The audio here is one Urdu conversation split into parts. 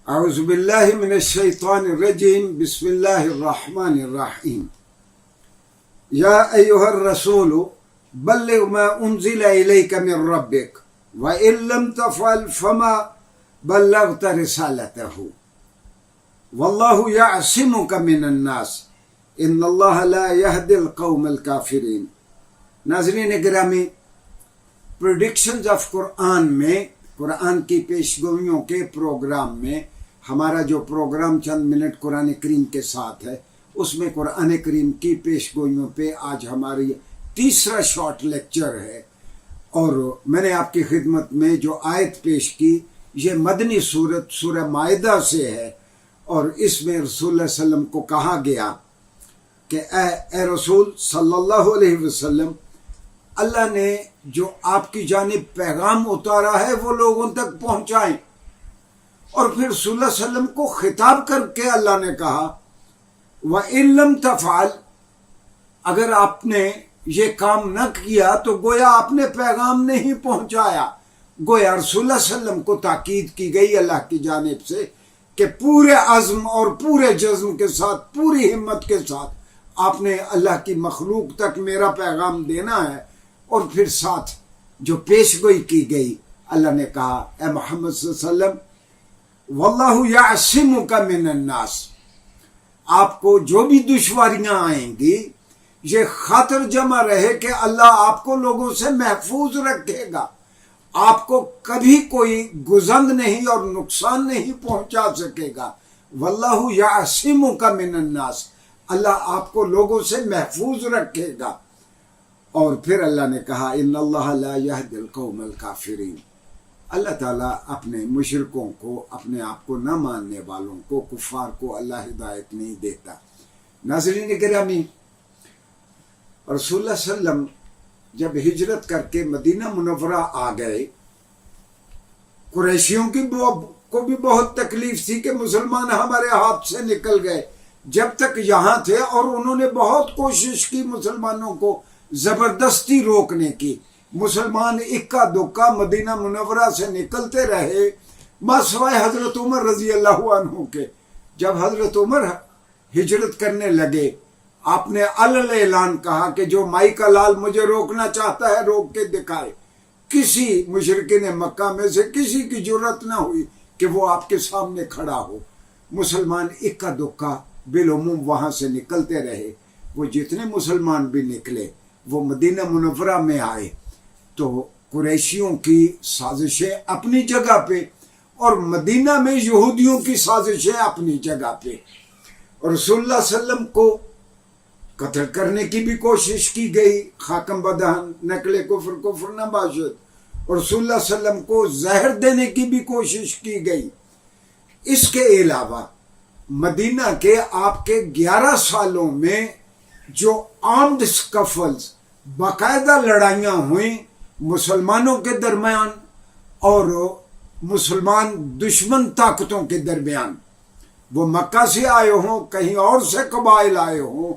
اعوذ باللہ من الشیطان الرجیم بسم اللہ الرحمن الرحیم یا ایہا الرسول بلغ ما انزل الیک من ربک وَإِن لَمْ تَفْعَلْ فَمَا بَلَّغْتَ رِسَالَتَهُ وَاللَّهُ يَعْصِمُكَ مِنَ النَّاسِ إِنَّ اللَّهَ لَا يَهْدِي الْقَوْمَ الْكَافِرِينَ۔ ناظرین گرامی، پریڈکشنز آف قرآن میں، قرآن کی پیشگوئیوں کے پروگرام میں ہمارا جو پروگرام چند منٹ قرآن کریم کے ساتھ ہے، اس میں قرآن کریم کی پیشگوئیوں پہ آج ہماری تیسرا شارٹ لیکچر ہے۔ اور میں نے آپ کی خدمت میں جو آیت پیش کی، یہ مدنی سورت سورہ مائدہ سے ہے، اور اس میں رسول اللہ صلی اللہ علیہ وسلم کو کہا گیا کہ اے رسول صلی اللہ علیہ وسلم، اللہ نے جو آپ کی جانب پیغام اتارا ہے وہ لوگوں تک پہنچائیں۔ اور پھر رسول اللہ صلی اللہ علیہ وسلم کو خطاب کر کے اللہ نے کہا وَإِن لَمْ تَفْعَلْ، اگر آپ نے یہ کام نہ کیا تو گویا آپ نے پیغام نہیں پہنچایا۔ گویا رسول اللہ صلی اللہ علیہ وسلم کو تاکید کی گئی اللہ کی جانب سے کہ پورے عزم اور پورے جزم کے ساتھ، پوری ہمت کے ساتھ آپ نے اللہ کی مخلوق تک میرا پیغام دینا ہے۔ اور پھر ساتھ جو پیشگوئی کی گئی، اللہ نے کہا اے محمد صلی اللہ علیہ وسلم واللہ یعصمک من الناس، آپ کو جو بھی دشواریاں آئیں گی یہ خاطر جمع رہے کہ اللہ آپ کو لوگوں سے محفوظ رکھے گا، آپ کو کبھی کوئی گزند نہیں اور نقصان نہیں پہنچا سکے گا۔ واللہ یعصمک من الناس، اللہ آپ کو لوگوں سے محفوظ رکھے گا۔ اور پھر اللہ نے کہا ان اللہ لا یہدی القوم الکافرین، اللہ تعالیٰ اپنے مشرکوں کو، اپنے آپ کو نہ ماننے والوں کو، کفار کو اللہ ہدایت نہیں دیتا۔ ناظرین گرامی، رسول اللہ صلی اللہ علیہ وسلم جب ہجرت کر کے مدینہ منورہ آ گئے، قریشیوں کی کو بھی بہت تکلیف تھی کہ مسلمان ہمارے ہاتھ سے نکل گئے جب تک یہاں تھے، اور انہوں نے بہت کوشش کی مسلمانوں کو زبردستی روکنے کی۔ مسلمان اکا دکا مدینہ منورہ سے نکلتے رہے، سوائے حضرت عمر رضی اللہ عنہ کے۔ جب حضرت عمر ہجرت کرنے لگے، آپ نے اعلان کہا کہ جو مائی کا لال مجھے روکنا چاہتا ہے روک کے دکھائے۔ کسی مشرکین مکہ میں سے کسی کی جرت نہ ہوئی کہ وہ آپ کے سامنے کھڑا ہو۔ مسلمان اکا دکا بالعموم وہاں سے نکلتے رہے۔ وہ جتنے مسلمان بھی نکلے وہ مدینہ منورہ میں آئے تو قریشیوں کی سازشیں اپنی جگہ پہ، اور مدینہ میں یہودیوں کی سازشیں اپنی جگہ پہ۔ اور رسول اللہ صلی اللہ علیہ وسلم کو قتل کرنے کی بھی کوشش کی گئی، خاکم بدہن نقل کفر کفر نہ باشد، اور رسول اللہ صلی اللہ علیہ وسلم کو زہر دینے کی بھی کوشش کی گئی۔ اس کے علاوہ مدینہ کے آپ کے 11 سالوں میں جو آرمڈ سکفلز، باقاعدہ لڑائیاں ہوئیں مسلمانوں کے درمیان اور مسلمان دشمن طاقتوں کے درمیان، وہ مکہ سے آئے ہوں، کہیں اور سے قبائل آئے ہوں،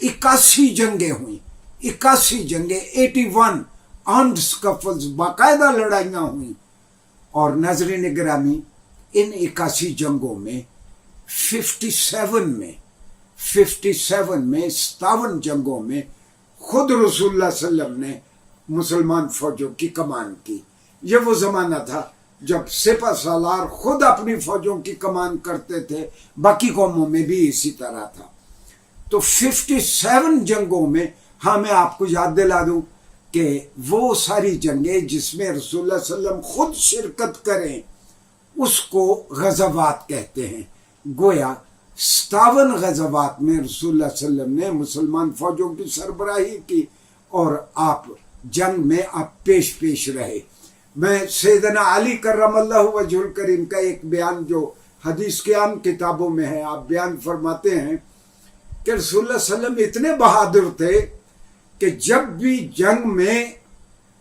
81 جنگیں ہوئیں، 81 جنگیں، 81 آرمڈ سکفلز، باقاعدہ لڑائیاں ہوئیں۔ اور ناظرین گرامی، ان 81 جنگوں میں 57 میں 57 جنگوں میں خود رسول اللہ صلی اللہ علیہ وسلم نے مسلمان فوجوں کی کمان کی۔ یہ وہ زمانہ تھا جب سپہ سالار خود اپنی فوجوں کی کمان کرتے تھے، باقی قوموں میں بھی اسی طرح تھا۔ تو 57 جنگوں میں، ہاں میں آپ کو یاد دلا دوں کہ وہ ساری جنگیں جس میں رسول اللہ صلی اللہ علیہ وسلم خود شرکت کریں اس کو غزوات کہتے ہیں۔ گویا 57 غزوات میں رسول اللہ صلی اللہ علیہ وسلم نے مسلمان فوجوں کی سربراہی کی، اور آپ جنگ میں آپ پیش رہے۔ میں سیدنا علی کرم اللہ وجہ الکریم کا ایک بیان جو حدیث کی عام کتابوں میں ہے، آپ بیان فرماتے ہیں کہ رسول اللہ صلی اللہ علیہ وسلم اتنے بہادر تھے کہ جب بھی جنگ میں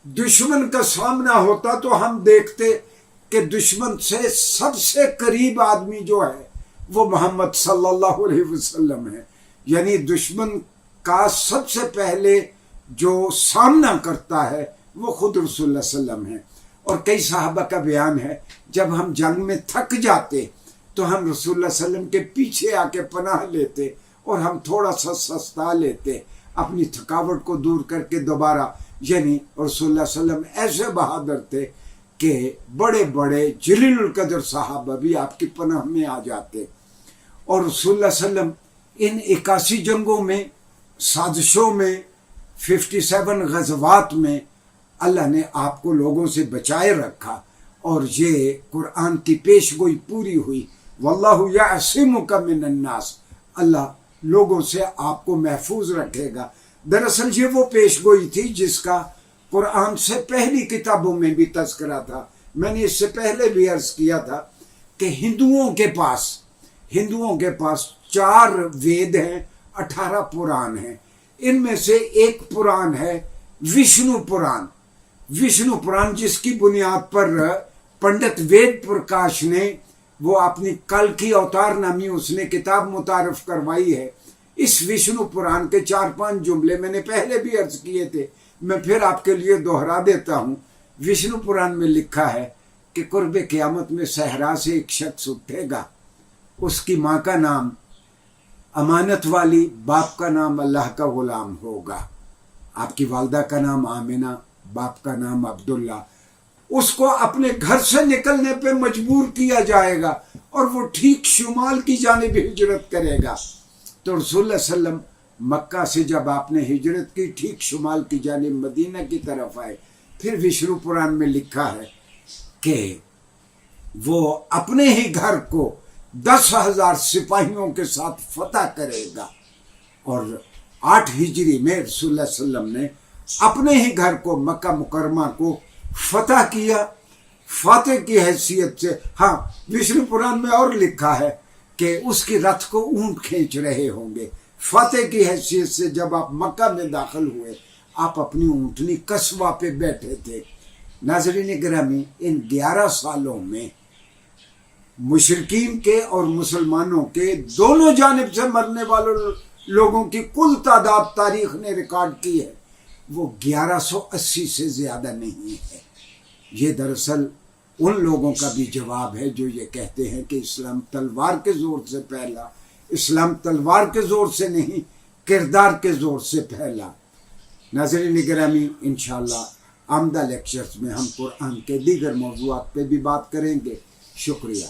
دشمن کا سامنا ہوتا تو ہم دیکھتے کہ دشمن سے سب سے قریب آدمی جو ہے وہ محمد صلی اللہ علیہ وسلم ہے، یعنی دشمن کا سب سے پہلے جو سامنا کرتا ہے وہ خود رسول اللہ صلی اللہ علیہ وسلم ہے۔ اور کئی صحابہ کا بیان ہے جب ہم جنگ میں تھک جاتے تو ہم رسول اللہ صلی اللہ علیہ وسلم کے پیچھے آ کے پناہ لیتے اور ہم تھوڑا سا سستا لیتے اپنی تھکاوٹ کو دور کر کے دوبارہ. یعنی رسول اللہ صلی اللہ علیہ وسلم ایسے بہادر تھے کہ بڑے بڑے جلیل القدر صحابہ بھی آپ کی پناہ میں آ جاتے. اور رسول اللہ صلی اللہ علیہ وسلم ان 81 جنگوں میں، سازشوں میں، 57 غزوات میں اللہ نے آپ کو لوگوں سے بچائے رکھا، اور یہ قرآن کی پیش گوئی پوری ہوئی. واللہ یعصمک من الناس، اللہ لوگوں سے آپ کو محفوظ رکھے گا. دراصل یہ وہ پیش گوئی تھی جس کا قرآن سے پہلی کتابوں میں بھی تذکرہ تھا. میں نے اس سے پہلے بھی عرض کیا تھا کہ ہندوؤں کے پاس 4 وید ہیں، 18 پران ہیں. ان میں سے ایک پران ہے وشنو پران، جس کی بنیاد پر پنڈت وید پرکاش نے وہ اپنی کل کی اوتار نامی اس نے کتاب متعارف کروائی ہے. اس وشنو پران کے 4-5 جملے میں نے پہلے بھی عرض کیے تھے، میں پھر آپ کے لیے دوہرا دیتا ہوں. وشنو پران میں لکھا ہے کہ قرب قیامت میں صحرا سے ایک شخص اٹھے گا، اس کی ماں کا نام امانت والی، باپ کا نام اللہ کا غلام ہوگا. آپ کی والدہ کا نام آمنہ، باپ کا نام عبداللہ. اس کو اپنے گھر سے نکلنے پہ مجبور کیا جائے گا اور وہ ٹھیک شمال کی جانب ہجرت کرے گا. تو رسول اللہ صلی اللہ علیہ وسلم مکہ سے جب آپ نے ہجرت کی ٹھیک شمال کی جانب مدینہ کی طرف آئے. پھر وشنو پران میں لکھا ہے کہ وہ اپنے ہی گھر کو 10,000 سپاہیوں کے ساتھ فتح کرے گا. اور 8 ہجری میں رسول اللہ صلی اللہ علیہ وسلم نے اپنے ہی گھر کو، مکہ مکرمہ کو فتح کیا فاتح کی حیثیت سے. ہاں، وشنو پران میں اور لکھا ہے کہ اس کی رتھ کو اونٹ کھینچ رہے ہوں گے. فاتح کی حیثیت سے جب آپ مکہ میں داخل ہوئے، آپ اپنی اونٹنی قصبہ پہ بیٹھے تھے. ناظرین گرامی، ان 11 سالوں میں مشرکین کے اور مسلمانوں کے دونوں جانب سے مرنے والوں لوگوں کی کل تعداد تاریخ نے ریکارڈ کی ہے، وہ 1180 سے زیادہ نہیں ہے. یہ دراصل ان لوگوں کا بھی جواب ہے جو یہ کہتے ہیں کہ اسلام تلوار کے زور سے پھیلا. اسلام تلوار کے زور سے نہیں، کردار کے زور سے پھیلا. ناظرین گرامی، انشاءاللہ آمدہ لیکچرز میں ہم قرآن کے دیگر موضوعات پہ بھی بات کریں گے. شکریہ.